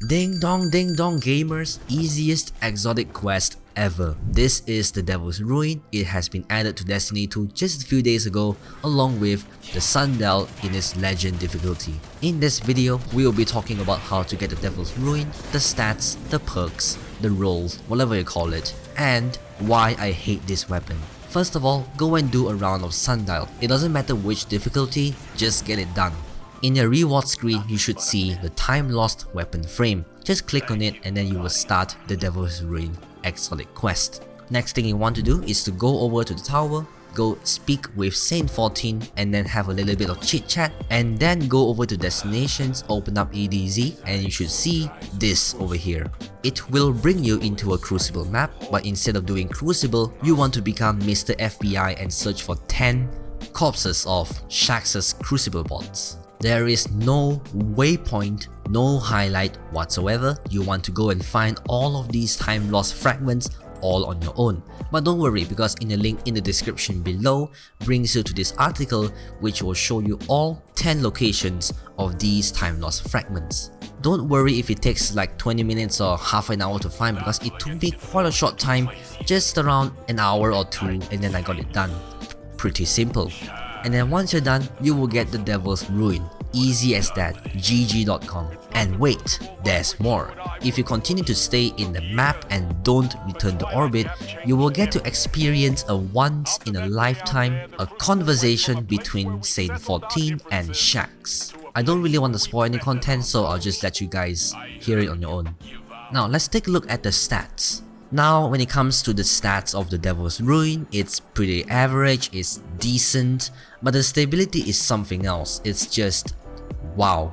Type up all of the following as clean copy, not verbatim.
Ding dong gamers, easiest exotic quest ever. This is the Devil's Ruin. It has been added to Destiny 2 just a few days ago along with the Sundial in its legend difficulty. In this video, we will be talking about how to get the Devil's Ruin, the stats, the perks, the rolls, whatever you call it, and why I hate this weapon. First of all, go and do a round of Sundial. It doesn't matter which difficulty, just get it done. In your reward screen, you should see the Timelost weapon frame. Just click on it and then you will start the Devil's Ruin exotic quest. Next thing you want to do is to go over to the tower, go speak with Saint 14 and then have a little bit of chit chat, and then go over to destinations, open up EDZ, and you should see this over here. It will bring you into a Crucible map, but instead of doing Crucible, you want to become Mr. FBI and search for 10 corpses of Shaxx's Crucible bots. There is no waypoint, no highlight whatsoever. You want to go and find all of these Timelost fragments all on your own. But don't worry, because in the link in the description below brings you to this article which will show you all 10 locations of these Timelost fragments. Don't worry if it takes like 20 minutes or half an hour to find, because it took me quite a short time, just around an hour or two, and then I got it done. Pretty simple. And then once you're done, you will get the Devil's Ruin. Easy as that, gg.com. And wait, there's more. If you continue to stay in the map and don't return to orbit, you will get to experience a once in a lifetime, a conversation between Saint 14 and Shaxx. I don't really want to spoil any content, so I'll just let you guys hear it on your own. Now let's take a look at the stats. Now when it comes to the stats of the Devil's Ruin, it's pretty average, it's decent, but the stability is something else. It's just wow.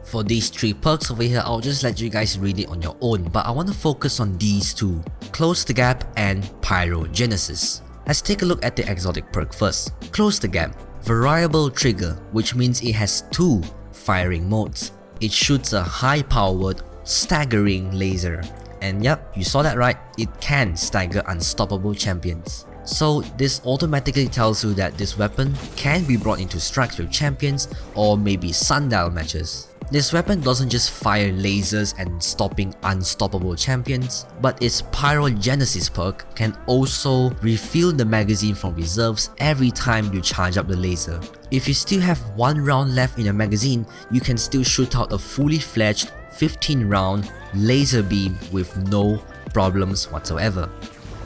For these 3 perks over here, I'll just let you guys read it on your own, but I want to focus on these 2, Close the Gap and Pyrogenesis. Let's take a look at the exotic perk first. Close the Gap, variable trigger, which means it has 2 firing modes. It shoots a high-powered, staggering laser. And yep, you saw that right, it can stagger unstoppable champions. So this automatically tells you that this weapon can be brought into strikes with champions or maybe Sundial matches. This weapon doesn't just fire lasers and stopping unstoppable champions, but its Pyrogenesis perk can also refill the magazine from reserves every time you charge up the laser. If you still have 1 round left in your magazine, you can still shoot out a fully fledged 15 round laser beam with no problems whatsoever.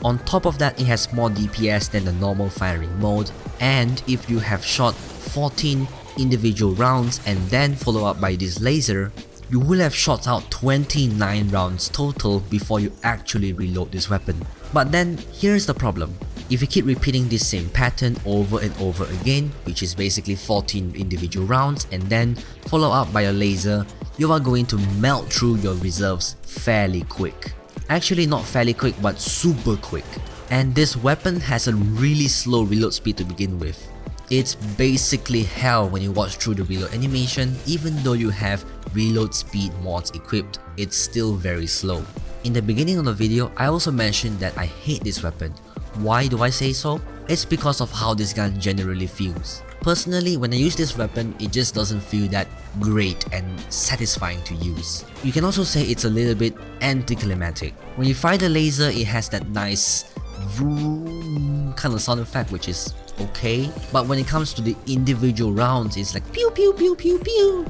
On top of that, it has more DPS than the normal firing mode, and if you have shot 14 individual rounds and then follow up by this laser, you will have shot out 29 rounds total before you actually reload this weapon. But then here's the problem. If you keep repeating this same pattern over and over again, which is basically 14 individual rounds and then follow up by a laser, you are going to melt through your reserves fairly quick. Actually not fairly quick, but super quick. And this weapon has a really slow reload speed to begin with. It's basically hell when you watch through the reload animation. Even though you have reload speed mods equipped, it's still very slow. In the beginning of the video, I also mentioned that I hate this weapon. Why do I say so? It's because of how this gun generally feels. Personally, when I use this weapon, it just doesn't feel that great and satisfying to use. You can also say it's a little bit anticlimactic. When you fire the laser, it has that nice vroom kind of sound effect, which is okay. But when it comes to the individual rounds, it's like pew pew pew pew pew.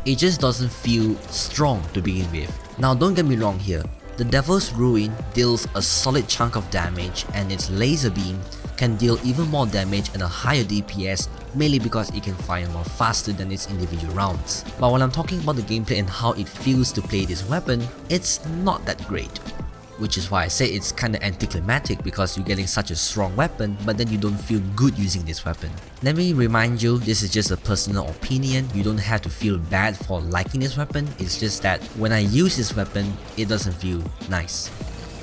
It just doesn't feel strong to begin with. Now don't get me wrong here. The Devil's Ruin deals a solid chunk of damage, and its laser beam can deal even more damage and a higher DPS, mainly because it can fire more faster than its individual rounds. But when I'm talking about the gameplay and how it feels to play this weapon, it's not that great. Which is why I say it's kinda anticlimactic, because you're getting such a strong weapon but then you don't feel good using this weapon. Let me remind you, this is just a personal opinion. You don't have to feel bad for liking this weapon. It's just that when I use this weapon, it doesn't feel nice.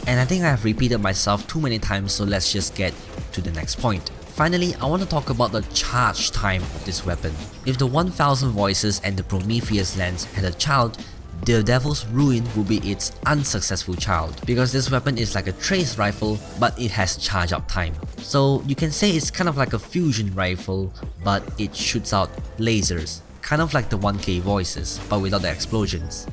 And I think I have repeated myself too many times, so let's just get to the next point. Finally, I want to talk about the charge time of this weapon. If the 1000 Voices and the Prometheus lens had a child, the Devil's Ruin will be its unsuccessful child, because this weapon is like a trace rifle but it has charge up time. So you can say it's kind of like a fusion rifle, but it shoots out lasers, kind of like the 1K Voices but without the explosions.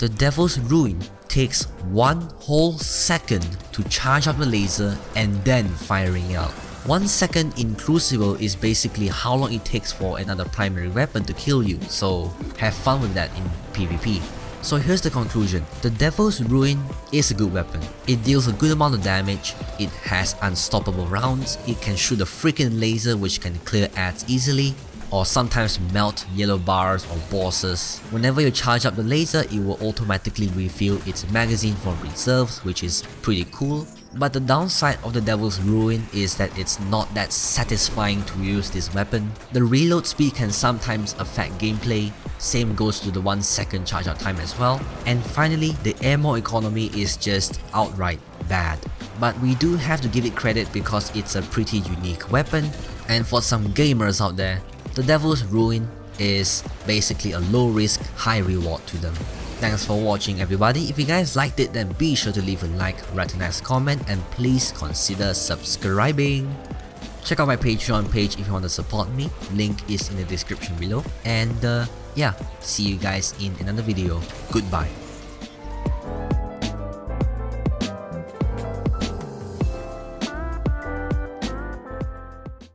The Devil's Ruin takes 1 whole second to charge up the laser and then firing out. 1 second in Crucible is basically how long it takes for another primary weapon to kill you, so have fun with that in PvP. So here's the conclusion. The Devil's Ruin is a good weapon. It deals a good amount of damage, it has unstoppable rounds, it can shoot a freaking laser which can clear ads easily, or sometimes melt yellow bars or bosses. Whenever you charge up the laser, it will automatically refill its magazine for reserves, which is pretty cool. But the downside of the Devil's Ruin is that it's not that satisfying to use this weapon. The reload speed can sometimes affect gameplay, same goes to the 1 second charge out time as well. And finally, the ammo economy is just outright bad. But we do have to give it credit because it's a pretty unique weapon, and for some gamers out there, the Devil's Ruin is basically a low risk, high reward to them. Thanks for watching everybody. If you guys liked it, then be sure to leave a like, write a nice comment, and please consider subscribing. Check out my Patreon page if you want to support me, link is in the description below. And yeah, see you guys in another video. Goodbye.